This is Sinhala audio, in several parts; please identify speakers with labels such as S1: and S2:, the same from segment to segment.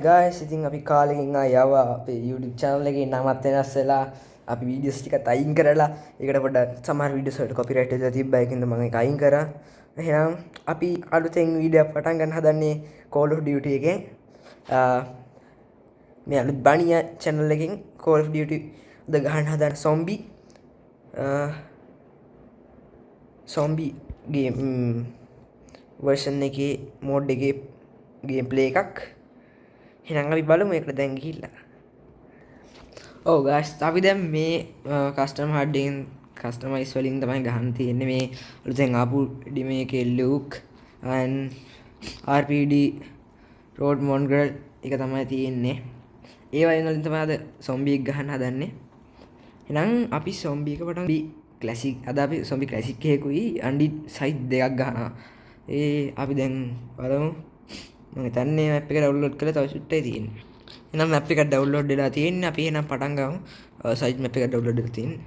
S1: guys, ඉතින් අපි කාලෙකින් ආවා අපේ YouTube channel එකේ නමත් වෙනස් වෙලා අපි videos ටිකත් අයින් කරලා ඒකට පොඩ්ඩක් සමහර videos වලට copyright එකක් තිබ්බා ඒකින්ද මම ඒක අයින් කරා. එහෙනම් අපි අලුතෙන් වීඩියෝ එකක් පටන් ගන්න හදන්නේ Call of Duty එකේ. මේ අලුත් බණියා channel එකකින් Call of Duty ද ගහන්න හදන zombie game version එකේ mode එකේ gameplay එකක්. එහෙනම් අපි බලමු ඒකට දැන් ගිහිල්ලා. ඔව් guys අපි දැන් මේ custom hard එකෙන් customize වලින් තමයි ගහන්න තියෙන්නේ මේ අලුතෙන් ආපු මේකේ look and RPD road mongrel එක තමයි තියෙන්නේ. ඒ වලින් තමයි අද zombie එක ගහන්න හදන්නේ. එහෙනම් අපි zombie එක පටන් classic අද අපි zombie classic එකකුයි අන්ඩි size දෙකක් ගහනවා. අපි දැන් බලමු. මම හිතන්නේ map එක download කරලා තව චුට්ටයි තියෙන්නේ. එහෙනම් map එක download වෙලා තියෙන්නේ. අපි එහෙනම් පටන් ගමු. site map එක download වෙලා තියෙන්නේ.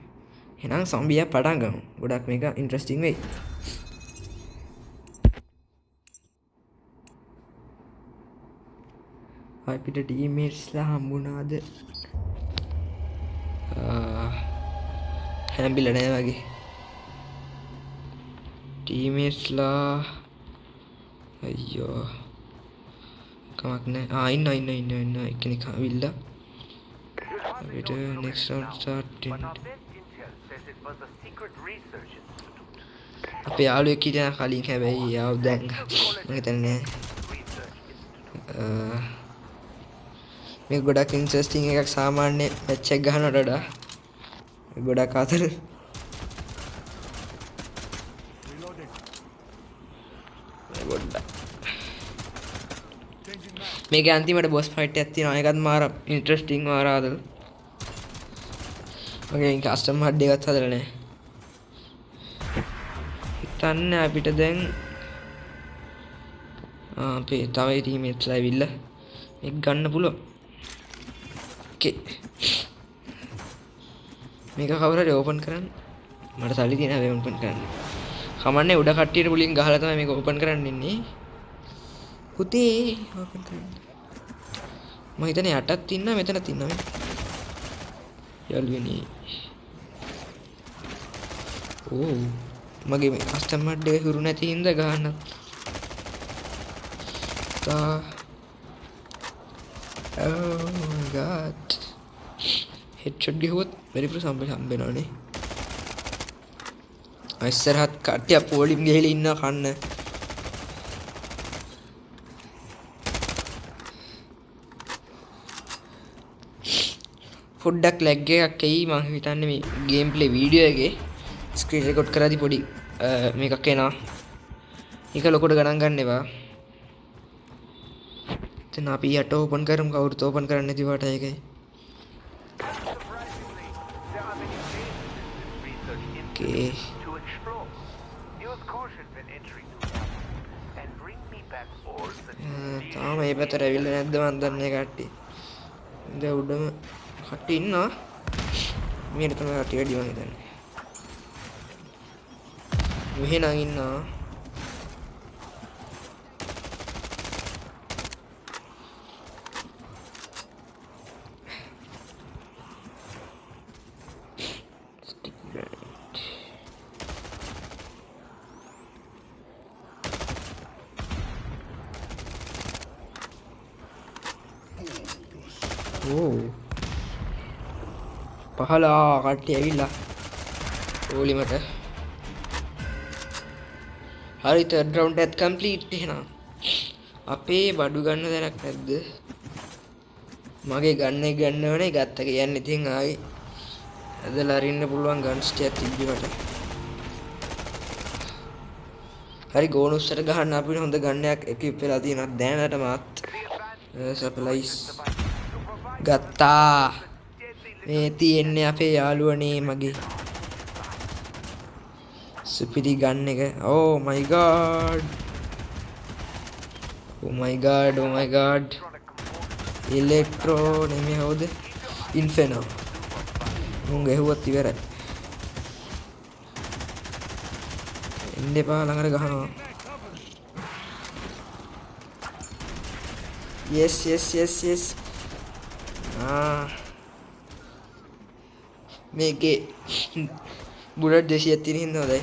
S1: එහෙනම් zombie එක පටන් ගමු. ගොඩක් මේක interesting වෙයි. අපිට teammatesලා හම්බුණාද? හැම්බිලා නැහැ වගේ. teammatesලා අයියෝ කමක් නැහැ. ඉන්න එක්කෙනෙක් ආවිල්ලා. අපිට next round start වෙන්න. අපේ යාළුවෙක් හිටියා කලින් හැබැයි ආව දැන් මම හිතන්නේ මේක ගොඩක් ඉන්ටරෙස්ටිං එකක් සාමාන්‍ය මැච් එක ගහනවට වඩා ගොඩක් අතර මේක අන්තිමට බොස් ෆයිට් එකක් තියෙනවා. ඒකත් මාර ඉන්ටරෙස්ටිං මාර ආදල්. මගේ කස්ටම් හඩ් එකත් හදලා නැහැ. හිතන්නේ අපිට දැන් අපේ තව ටීමේට්ස්ලා ඇවිල්ලා මේක ගන්න පුළුවන්. ඕකේ. මේක කවුරු හරි ඕපන් කරන්න. මට සල්ලි තියෙන හැබැයි ඕපන් කරන්න. කමන්නේ උඩ කට්ටියට මුලින් ගහලා තමයි මේක ඕපන් කරන්න ඉන්නේ. පුතේ ඕපන් කරන්න. මම හිතන්නේ යටත් ඉන්නා මෙතනත් ඉන්නා මේ. යාළුවනේ. ඕ මගේ මේ කස්ටමර් දෙක හුරු නැති හින්දා ගහන්න. Oh my god. Headshot ගිහුවොත් වෙරිපුර හම්බෙනවනේ. ඉස්සරහත් කට්ටිය පොලිම් ගහලා ඉන්න කන්න. පොඩ්ඩක් ලැග් එකක් එයි මම හිතන්නේ මේ ගේම් ප්ලේ වීඩියෝ එකේ ස්ක්‍රීන් රෙකෝඩ් කරද්දි පොඩි මේකක් එනවා. ඒක ලොකුට ගණන් ගන්න එපා. දැන් අපි යට ඕපන් කරමු කවුරුත් ඕපන් කරන්නේ නැති වට ඒකයි. Okay. තාම මේ පැත්තට ඇවිල්ලා නැද්ද මන් දන්නේ කට්ටිය. ඉතින් උඩම කට්ටිය ඉන්නවා. මෙහෙට තමයි කට්ටිය වැඩි මං හිතන්නේ. මෙහෙ නම් ඉන්නවා. Oh. පහලා කට්ටිය ඇවිල්ලා ඕලිමට. හරි third round එකත් complete එහෙනම්. අපේ බඩු ගන්න දැනක් නැද්ද? මගේ ගන්න එක ගන්නවනේ ගත්ත කියන්නේ ඉතින් ආවේ ඇදලා අරින්න පුළුවන් ගන්ස් ටිකක් තිබ්බි මට. හරි ගෝනුස්සට ගහන්න අපිට හොඳ ගන්නයක් එකිප් වෙලා තියෙනවා දැනට මාත්. සප්ලයිස් ගත්තා. මේ තියෙන්නේ අපේ යාළුවනේ මගේ සුපිරි ගන්න එක. Oh my god. Oh my god. Oh my god. Electro නෙමෙයි හවුද? Inferno. මුං ගැහුවත් ඉවරයි. එන්න එපා ළඟට ගහනවා. yes. මේකේ බුලට් 200ක් තියෙන හින්දා හොඳයි.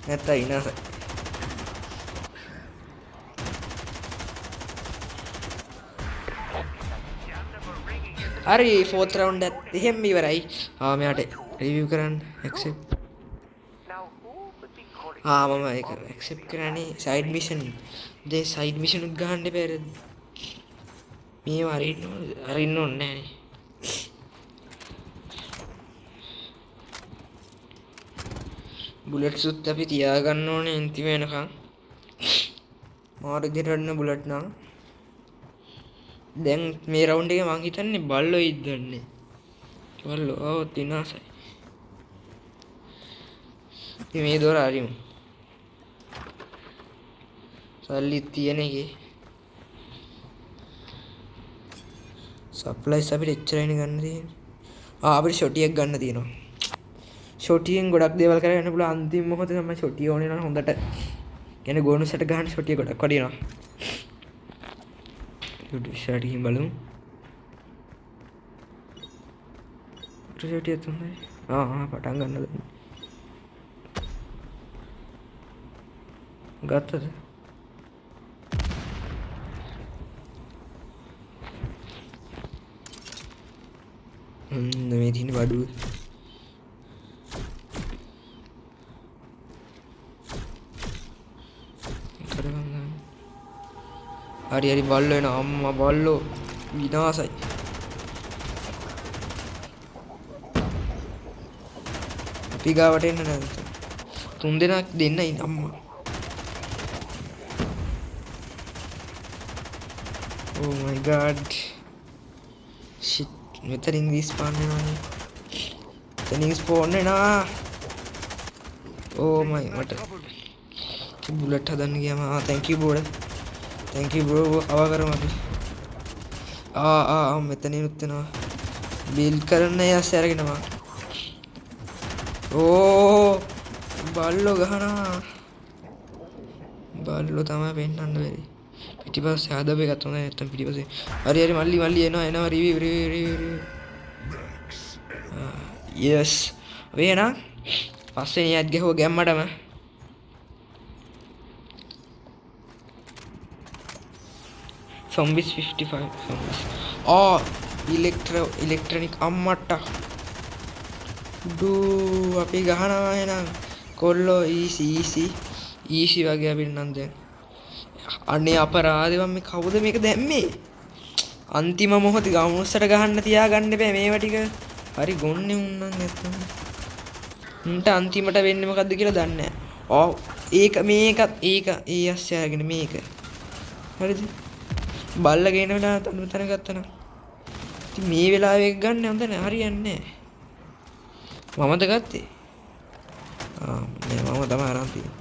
S1: නැත්තම් විනාසයි. හරි ෆෝර්ත් රවුන්ඩ් එකත් එහෙම ඉවරයි. මෙයාට රිවිව් කරන්න ඇක්සෙප්ට්. මම ඒක ඇක්සෙප්ට් කරන්නේ සයිඩ් මිෂන්. සයිඩ් මිෂන් උත් ගහන්න එපා. මේව අරින්න ඕනේ නෑනේ. බුලට්ස් උත් අපි තියාගන්න ඕනේ අන්තිම වෙනකන්. මාරු විදිහට බුලට් නම් දැන් මේ රවුන්ඩ් එකේ මං හිතන්නේ බල්ලෝ ඉද්දන්නේ. බල්ලෝ විනාසයි. ඉතින් මේ දොර අරිමු. සල්ලි තියෙන එකේ සප්ලයිස් අපිට එච්චරයිනේ ගන්න තියෙන්නේ. අපිට ෂොටියක් ගන්න තියෙනවා. ෂොටියෙන් ගොඩක් දේවල් කරගන්න පුළුවන්. අන්තිම මොහොතේ තමයි ෂොටිය ඕනේ නම් හොඳට. කියන්නේ ගෝනුසට ගන්න ෂොටිය ගොඩක් වඩිනවා. ෂොටි ගිහින් බලමු. ෂොටිය තුනේ. පටන් ගන්නද? ගත්තද? මේ තියෙන බඩුව. හරි බල්ලෝ එන අම්මා බල්ලෝ විනාසයි. අපි ගාවට එන්න නැද්ද? 3 දෙනෙක් දෙන්නයි අම්මා. Oh my god. Shit. මෙතනින් රිස්පාන් වෙනවානේ. මෙතනින් ස්පෝන් වෙනවා. Oh my මට බුලට් හදන්න ගියාම thank you bro. Thank you bro. අව කරමු අපි. මෙතනින් උත් වෙනවා. බිල්ඩ් කරන්න යස්සේ අරගෙනවා. බල්ලෝ ගහනවා. බල්ලෝ තමයි පෙන්නන්න බැරි. පිටිපස්සේ හදපු එකත් හොඳයි නැත්තම් පිටිපස්සේ. හරි මල්ලි එනවා රිවිව්. yes. අපි එනවා. පස්සේ නියත් ගහුව ගැම්මටම. zombies 55 zombies. electronic අම්මට. අපි ගහනවා එහෙනම්. කොල්ලෝ easy වගේ අපිට නම් දැන්. අනේ අපරාධෙවන් මේ කවුද මේක දැම්මේ? අන්තිම මොහොතේ ගමුස්සට ගහන්න තියාගන්න බෑ මේවා ටික. හරි ගොන්නේ උන්නන් නැත්තම්. උන්ට අන්තිමට වෙන්නේ මොකද්ද කියලා දන්නේ නැහැ. ඒක ASC අරගෙන මේක. හරිද? බල්ල ගේන වෙලාව තන ගත්තා නම්. ඉතින් මේ වෙලාවේ එක ගන්න හොඳ නැහැ. හරියන්නේ නැහැ. මමද ගත්තේ? මම තමයි අරන් තියෙන්නේ.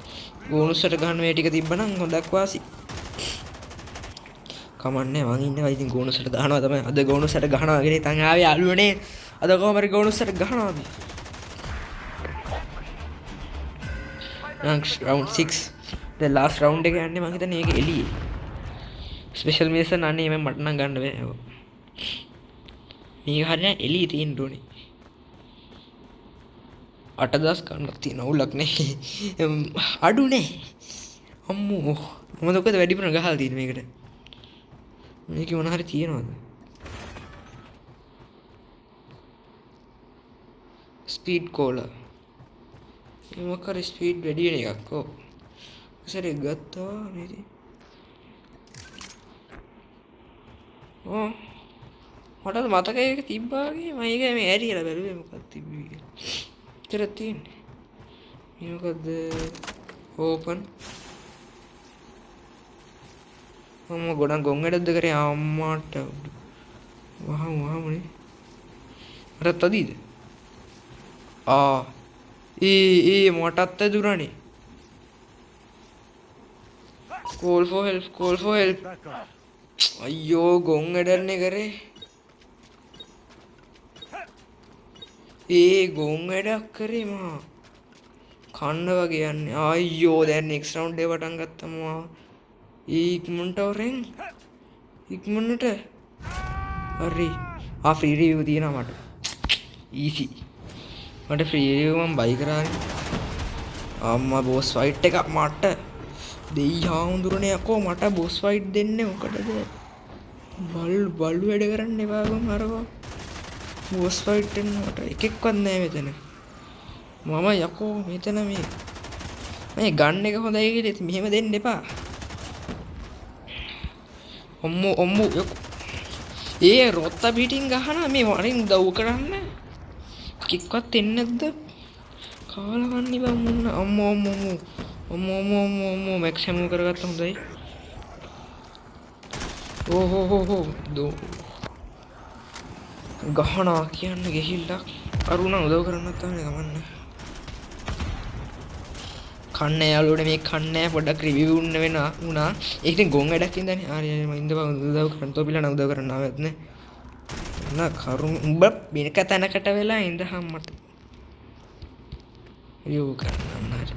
S1: බෝනස්ට ගන්න මේ ටික තිබ්බනම් හොඳක් වාසි. කමන්නේ මං ඉන්නවා ඉතින් ගෝනසට ගහනවා තමයි. අද ගෝනසට ගහනවා වගේ තන් ආවේ යාළුවනේ. අද කොහොම හරි ගෝනසට ගහනවා අපි. round 6 the last round එක යන්නේ මං හිතන්නේ ඒක එළියේ. ස්පෙෂල් මිෂන් අනේ මම මට නම් ගන්න බෑ. මේක හරියට එළියේ තියෙන්න ඕනේ. 8000 ගන්නක් තියෙන උලක් නේ. අඩු නේ. අම්මෝ මොකද ඔකද වැඩිපුර ගහලා තියෙන්නේ මේකට. මේකේ මොන හරි තියෙනවද? ස්පීඩ් කෝලර්. මේ මොකක්ද ස්පීඩ් වැඩි වෙන එකක්. සරේ ගත්තා නේද? මට මතකයි ඒක තිබ්බා වගේ. මම ඒක මේ ඇරියලා බැලුවේ මොකක්ද තිබ්බේ කියලා. ඉතර තියෙන්නේ. මේ මොකද්ද? ඕපන්. අම්මා ගොඩක් ගොන් වැඩක්ද කරේ අම්මාට. වහමුනේ. මටත් අදීද? මටත් ඇදුරනේ. call for help. අයියෝ ගොන් වැඩන්නේ කරේ. ගොන් වැඩක් කරේ මා. කන්න වගේ යන්නේ. අයියෝ දැන් next round එක පටන් ගත්තම ඉක්මනට වරෙන් ඉක්මනට හරි ෆ්‍රී රිවිව් තියෙනවා මට ඊසි මට ෆ්‍රී රිවිව් මම බයි කරානේ අම්මා බෝස් ෆයිට් එකක් මට දෙයි හාමුදුරනේ යකෝ මට බෝස් ෆයිට් දෙන්නේ මොකටද බලු වැඩ කරන්න එපා බං අරවා බෝස් ෆයිට් දෙන්න මට එකෙක්වත් නැහැ මෙතන මම යකෝ මෙතන මේ ගන්න එක හොඳයි කියලා ඉතින් මෙහෙම දෙන්න එපා ඔම්මෝ යකෝ ඒ රොත්ත පිටින් ගහන මේ වරින් උදව් කරන්න කික්වත් එන්නේ නැද්ද කාලා කන්නේ බං මුන්න අම්මෝ මැක්ස් හැමෝ කරගත්ත හොඳයි ඕහෝ දෝ ගහනා කියන්න ගිහිල්ලා අරුණ උදව් කරන්නත් තමයි ගමන්නේ කන්නේ යාළුවනේ මේ කන්නේ පොඩ්ඩක් රිවිව් උන්න වෙනා වුණා ඒක ඉතින් ගොන් වැඩක් ඉඳන්නේ හරි මම ඉඳපන් උදව් කරන්න තෝපිලා උදව් කරන්න ආවෙත් නේ නා කරුණ උඹ මේක තැනකට වෙලා ඉඳහම් මට රිවිව් කරන්න හරි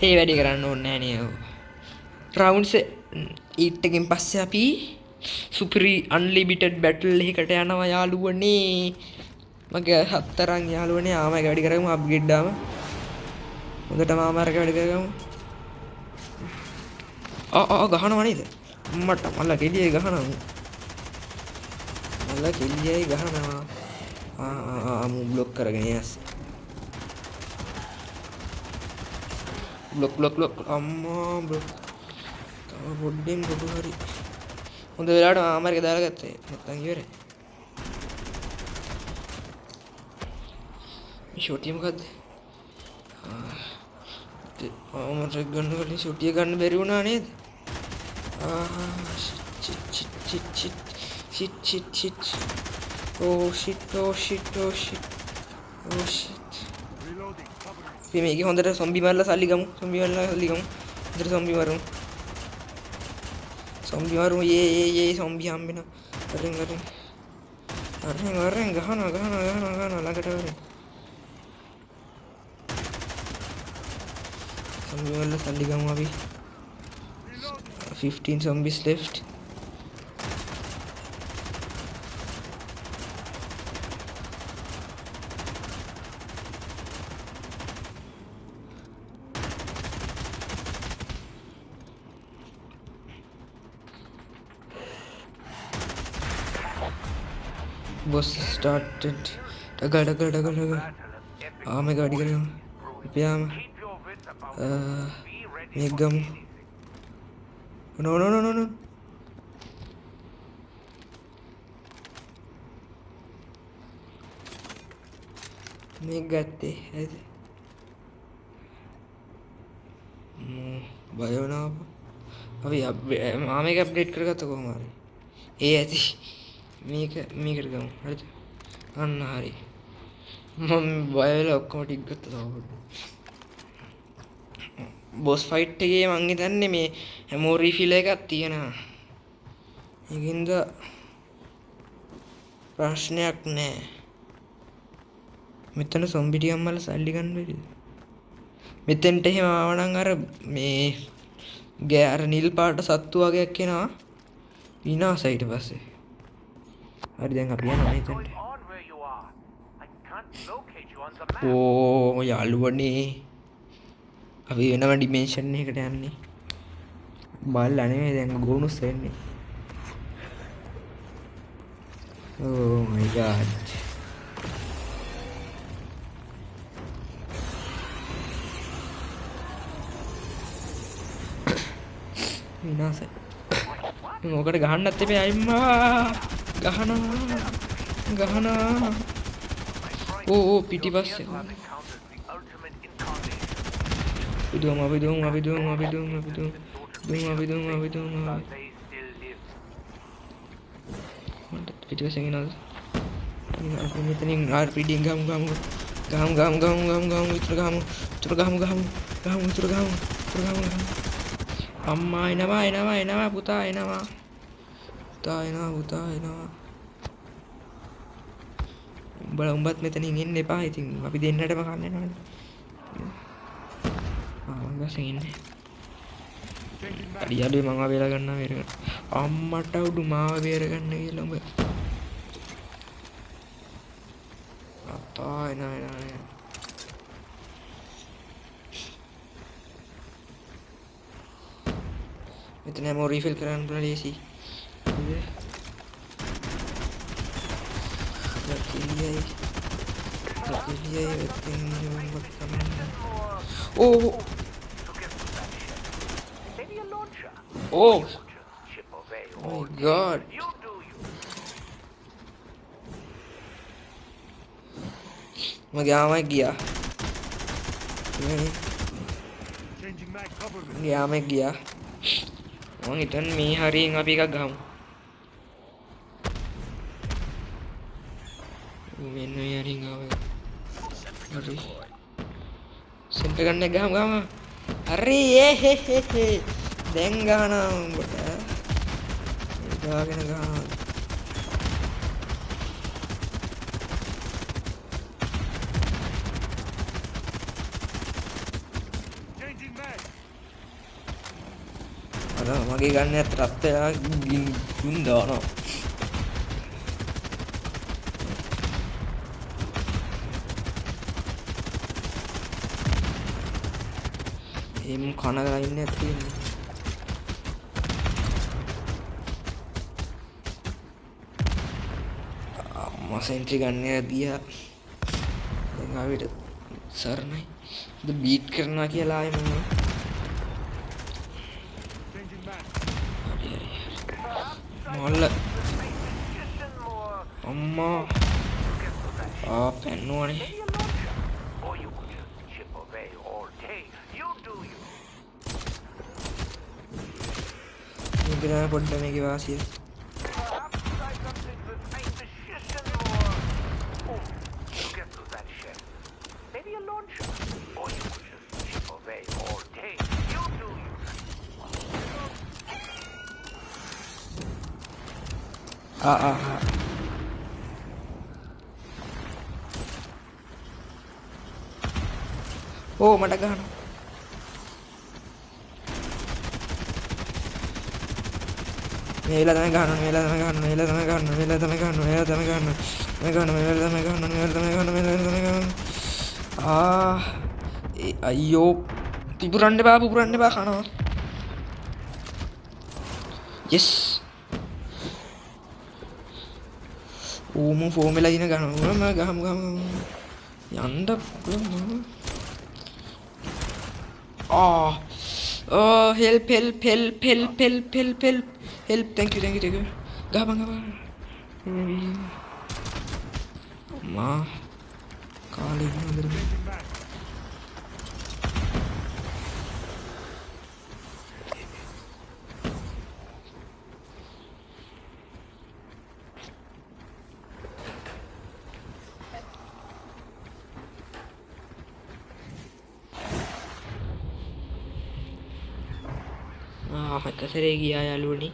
S1: ඒ වැඩි කරන්න ඕනේ නෑ නේ රවුන්ඩ්ස් ඊට් එකෙන් පස්සේ අපි සුපිරි අන්ලිමිටඩ් බැටල් එකකට යනවා යාළුවනේ මගේ හතරන් යාළුවනේ ආම එක වැඩි කරගමු අප්ග්‍රේඩ් දාම හොඳටම ආමාරක වැඩි කරගමු ගහනවා නේද මට මල්ල කෙලියේ ගහනවා මල්ල කෙලියේ ගහනවා මු බ්ලොක් කරගෙන යස් බ්ලොක් අම්මා බ්ලොක් තව පොඩ්ඩෙන් පොඩු හරි හොඳ වෙලාවට ආමාරක දාලා ගත්තේ නැත්තම් ඉවරයි ෂොටිය මොකද්ද මට ගන්න කලින් ෂොටිය ගන්න බැරි වුණා නේද shit oh shit අපි මේකේ හොඳට සොම්බි මරලා සල්ලි ගමු හොඳට සොම්බි මරමු යේ සොම්බි හම්බෙනවා අරෙන් ගහනවා ළඟට වරෙන් සොම්බි වල සල්ලි ගමු අපි 15 zombies left boss started daga मैं गाड़ी कर रुपया मेगम no मेगते भयो ना अभी आमे का अपडेट करेगा तो हमारे ये ऐसी मी कर गया हूँ अन्ना हरी मम्मी भयो ඔක්කොම ගත්තා බොස් ෆයිට් එකේ මං හිතන්නේ මේ හැමෝ රීෆිල් එකක් තියෙනවා ඒකින්ද ප්‍රශ්නයක් නෑ මෙතන සොම්බි ටිකක් මල සල්ලි ගන්න බැරිද මෙතෙන්ට එහෙම ආවනම් අර මේ ගේ අර නිල් පාට සත්තු වගේක් එනවා විනාශයි ඊට පස්සේ හරි දැන් අපි යනවා මෙතෙන්ට ඕ යාළුවනේ අපි වෙනම ඩිමෙන්ෂන් එකකට යන්නේ බල්ලා නෙමෙයි දැන් ගෝනුස් වෙන්නේ oh my god විනාශයි මොකට ගහන්නත් එපේ අයිම්මා ගහනවා ඕ පිටිපස්සේ අපි දුම් පිටිපස්සෙන් එනවාද අපි මෙතනින් RPD ගමු විතර ගමු අම්මා එනවා පුතා එනවා උඹත් මෙතනින් එන්න එපා ඉතින් අපි දෙන්නටම කන්න යනවානේ මම බස් ඉන්නේ අඩියඩුවේ මම බේර ගන්නවා බේරගන්න. අම්මට උඩු මාව බේර ගන්න කියලා උඹ. අප්පා එනවා. මෙතන හැමෝම රීෆිල් කරන්න පුළුවන් ලේසි. Oh! Oh! Oh my god! මගේ ආමයි ගියා. මගේ ආමයි ගියා. මං හිතන්නේ මේ හරියෙන් අපි එකක් ගහමු. මෙන්න මේ හරියෙන් ගාව. හරි. සෙන්ටර් ගන්න එක ගහමු. හරි දැන් ගහනවා උඹට. ගාගෙන ගහනවා. මගේ ගන්න ඇත්ත රත් වෙලා ගින් දානවා. එම් කන ගා ඉන්නේ තියෙන්නේ. අම්මා සෙන්ට්‍රි ගන්න දියා. දැන් ආවිත සර්ණයි. බීට් කරනවා කියලා ආයෙ මම මොල්ල අම්මා පැන්නුවනේ. මේක පොඩ්ඩ මේකේ වාසිය. ඕ මට ගහනවා. මේලා තමයි ගහනවා. අයියෝ පුපුරන්න බා කනවා. yes ඕම ෆෝමෙලා ඉන ගහනවා. ගහමු යන්න පුළුවන්. help thank you ගහපන් අම්මා කාලේ ඉන්නවද එකසරේ ගියා යාළුවනේ.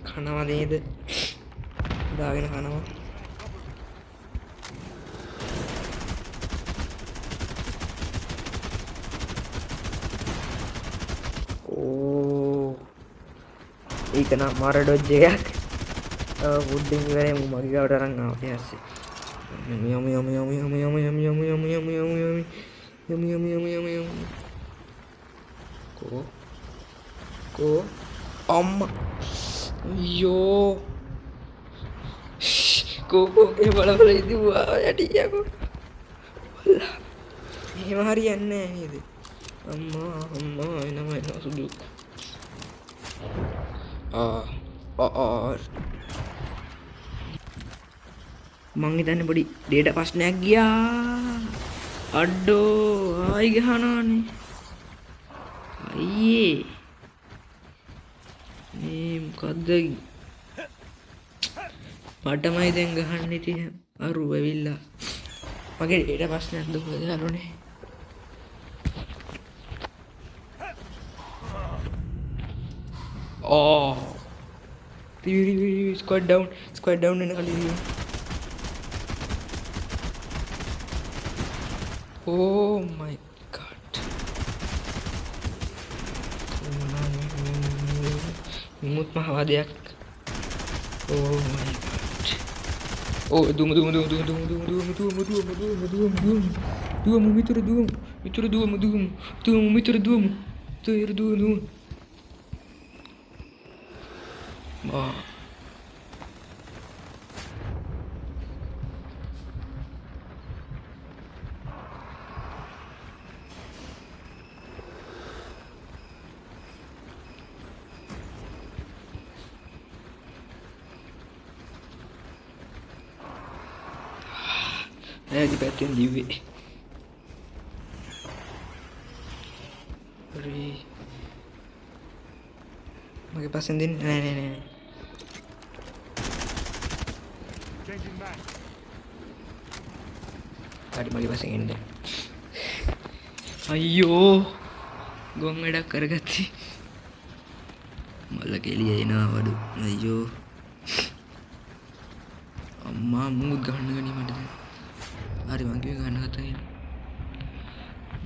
S1: කනවා නේද? දාගෙන කනවා. ඕ ඒක නම් මාර ඩොජ් එකක්. වුඩ්ඩින් ඉවරේ මගේ ගාවට අරන් ආවා ඊයස්සේ. Ko amma yo ko bala ඉදුවා යටියා ko එහෙම හරියන්නේ නැහැ නේද අම්මා එනවා සුදු මං හිතන්නේ පොඩි ඩේටා ප්‍රශ්නයක් ගියා අඩෝ ආයි ගහනවානේ අයියේ මේ මොකද්ද මටමයි දැන් ගහන්න ඉතින් අරු වෙවිලා මගේ ඩේටා ප්‍රශ්නයක් දුකද අරුනේ ස්ක්වොඩ් ඩවුන් වෙන කලින් Oh my god. Imut mahawadeyak. Oh my god. Oh, dumo. Dumo, mitura dumo. Tuh, dumo. Ah. Lagi පැත්තෙන් දිව්වේ. හරි. මගේ පස්සෙන් දෙන්න නෑ. හරි මගේ පස්සෙන් එන්න. අයියෝ. ගොන් වැඩක් කරගත්තී. මල්ල කෙලිය එනවා වඩු. අයියෝ. අම්මා මූත් ගහන්න ගනී මට දැන්. හරි මං කිව්වේ ගන්න ගත්තා කියලා.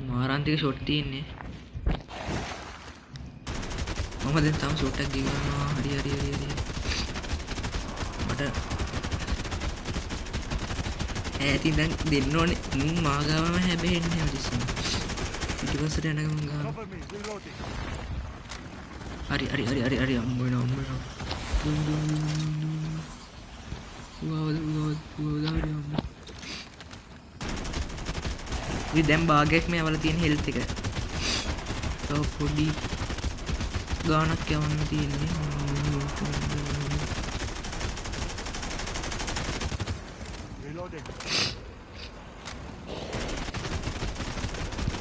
S1: මාරාන්තික ෂොට් තියෙන්නේ. මම දැන් තාම ෂොට් එකක් ගිහනවා. හරි. මට ඈතින් දැන් දෙන්න ඕනේ. මුන් මාගාවම හැබෙන්නේ හරිස්සම. පිටිපස්සට යන ගමන් ගහනවා. හරි අම්ම වෙනවා. දැන් භාගයක් මේ අවල තියෙන හෙල්ත් එක. තව පොඩි ගානක් යවන්න තියෙන්නේ.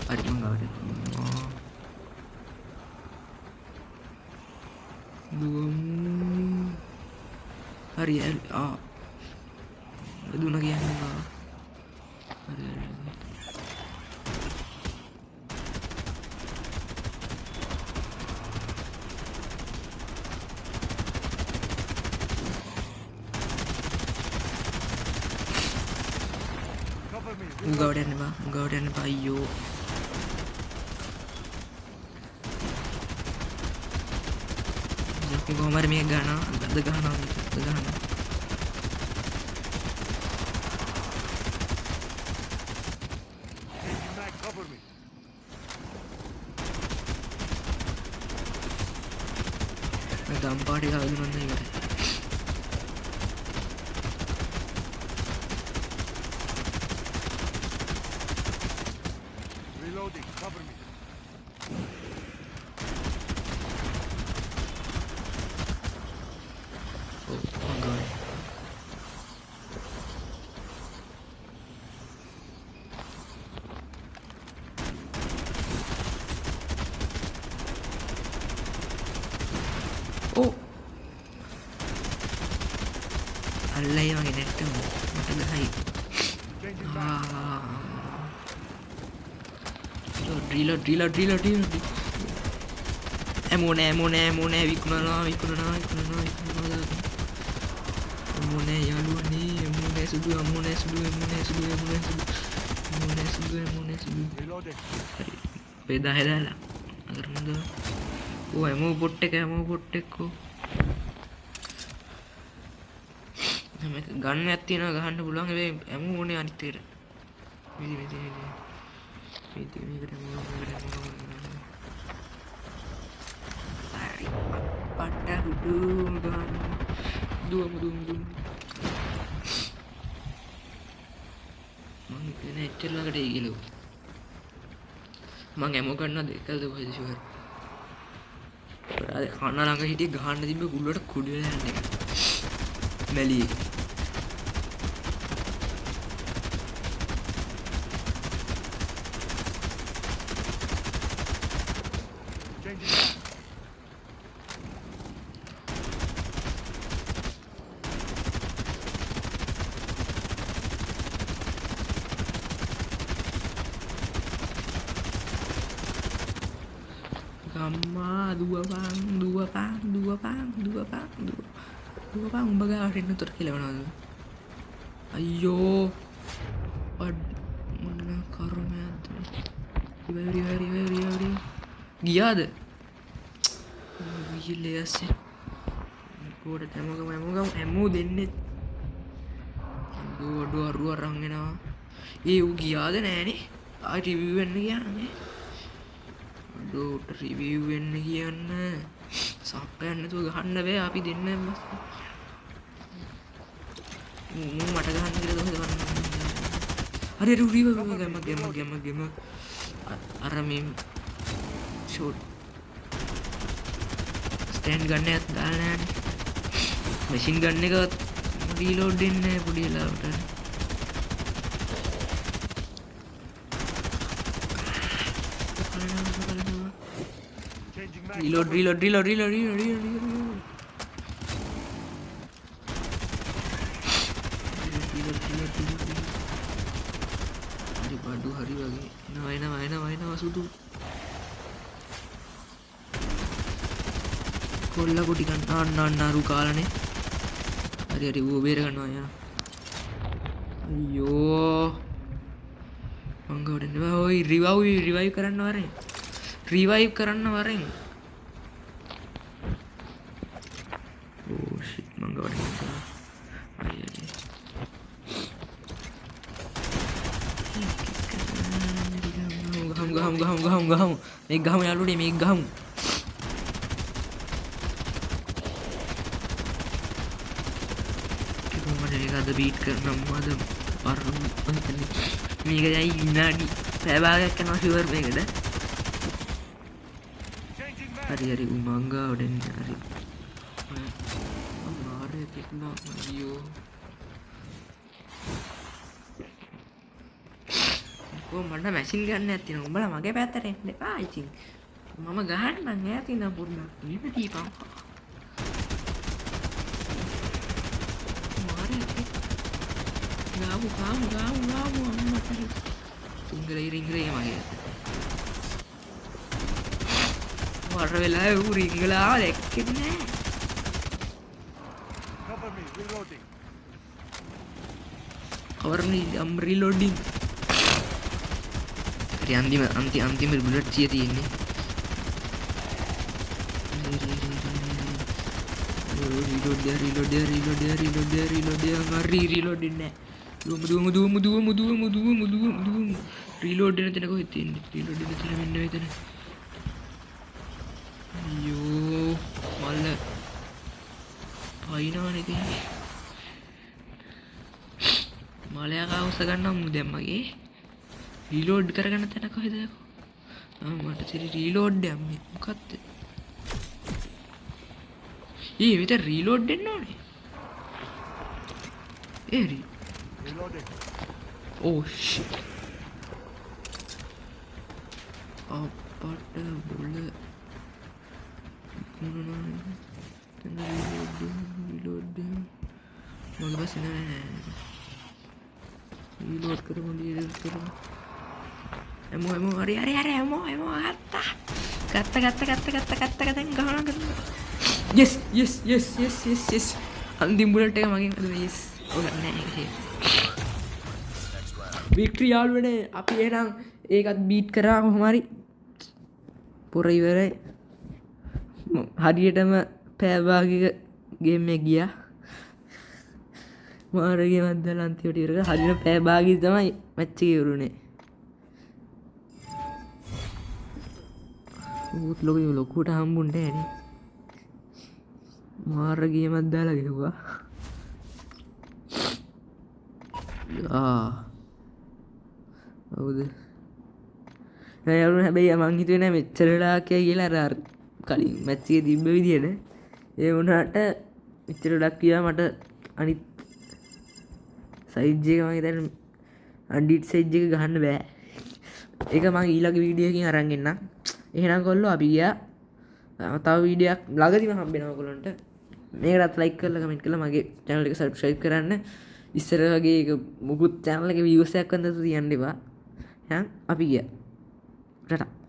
S1: හරි මං ආවට. හරි දුන කියන්නේ බා. හරි. උගවට යන්න බා අයියෝ. ඉතින් කොහොම හරි මේක ගහනවා. දම් පාටි ගහලා දුන්නා ඉවරයි.
S2: Reloading, cover me.
S1: Oh my god. Oh. අල්ලයි වගේ නැට්ටම මට ගහයි. Reload. Ammo නෑ විකුණනවා. ammo නෑ යාළුවනේ. ammo නෑ සුදු.
S2: Reloading.
S1: හරි. වේදා හැදාලා. අරමුද. ඕ ammo pot එකකෝ. මේක ගන්නයක් තියෙනවා ගහන්න පුළුවන්. හැබැයි ammo ඕනේ අනිත් එකට. මේකට පට්ටු ගන්න දුවමු මම කියන්නේ එච්චර ළඟට එයි කියලා මම ඇමෝ ගන්නවා දෙකල්ද කොහෙද ෂුවර් අර කන්න ළඟ හිටිය ගහන්න තිබ්බ කුල්ලට කුඩු වෙලා යන්නේ මැලි අම්මා දුවපන් උඹ ගාවට එන්න උතර කෙලවනවද අයියෝ මොන කර්මයක්ද ගියාද ගිහිල්ලා ඇස්සේ ගෝඩ හැමෝ දෙන්නේ දෝඩු අරුව අරන් එනවා ඒ ඌ ගියාද නෑනේ ආයි රිවිව් වෙන්න කියන්නේ ඩෝට රිවිව් වෙන්න කියන්න සප්පයන්න නැතුව ගහන්න බෑ අපි දෙන්න මට ගහන්න කියලා දවස් ගන්න හරි රිවිව් ගම අර මේ ෂෝට් ස්ටෑන්ඩ් ගන්න එකත් දාලා නෑනේ මැෂින් ගන්න එක රීලෝඩ් දෙන්නේ පොඩි වෙලාවට රීලෝඩ් හරි බඩු හරි වගේ එනවා සුදු කොල්ල කොටි ගන්න අරු කාලනේ හරි ඌ බේර ගන්නවා යා අයියෝ මං ගොඩනේ ඔය රිවයිව් කරන්න වරෙන් ඕ ෂිට් මං ගොඩනේ ගහමු මේක ගහමු යාළුවනේ මේක ගහමු අද බීට් කරනවා අද පරම මේක දැන් විනාඩි පැය භාගයක් යනවා ෂුවර් මේකද හරි උමංගාවට එන්නේ හරි මාරේ පිටනවා අයියෝ මට මැෂින් ගන්න ඇතින උඹලා මගේ පැත්තට එන්න එපා ඉතින් මම ගහන්නම් ඈත ඉඳන් පොඩ්ඩක් මෙන්න දීපන් ගාමු අම්මට රිංගලේ මගේ වර වෙලා ඌ රිංගලා දැක්කේ නෑ රීලෝඩින් අන්තිම බුලට් සිය තියෙන්නේ රීලෝඩ් නෑ දුවමු රීලෝඩ් වෙන තැන කොහෙද තියෙන්නේ රීලෝඩ් වෙන තැන මෙන්න මෙතන අයියෝ මල්ල පයින්නවනේ ඉතින් මලයා කවුස ගන්නම් දැන් මගේ රීලෝඩ් කරගන්න තැන කොහෙද මට ඉතින් රීලෝඩ් යන්නේ මොකක්ද මෙතන රීලෝඩ් දෙන්න ඕනේ oh shit apart bola reload mage passe reload karo emo hari emo gatta දැන් ගහනවා yes අන්තිම බුලට් එක මගෙන් අද yes ඔය නෑ වික්ටරි යාළුවනේ අපි එහෙනම් ඒකත් බීට් කරා කොහොම හරි පොර ඉවරයි හරියටම පැය භාගයක ගේම් එක ගියා මාරගේ මැද්දලා අන්තිමට ඉවර කරා හරියට පැය භාගයක් තමයි මැච් එක ඉවරුනේ ඌත් ලොකුට හම්බුන්නේ නෑනේ මාරගේ මැද්දලා ගෙවුවා හවුද යාළුවනේ හැබැයි මං හිතුවේ නෑ මෙච්චර වෙලා කියලා අර කලින් මැච් එකේ තිබ්බ විදියට ඒ වුණාට මෙච්චර වෙලක් ගියා මට අනිත් සයිජ් එක මම හිතන්නේ අන්ඩිට් සයිජ් එක ගහන්න බෑ ඒක මම ඊළඟ වීඩියෝ එකකින් අරන් එන්නම් එහෙනම් කොල්ලෝ අපි ගියා තව වීඩියෝයක් ළඟදිම හම්බෙනවා ඔයගොල්ලන්ට මේකටත් ලයික් කරලා කමෙන්ට් කරලා මගේ channel එක subscribe කරන්න ඉස්සර වගේ එක මුකුත් channel එකේ views එකක් වන්දතු තියන්න එපා. අපි ගියා. ටටා.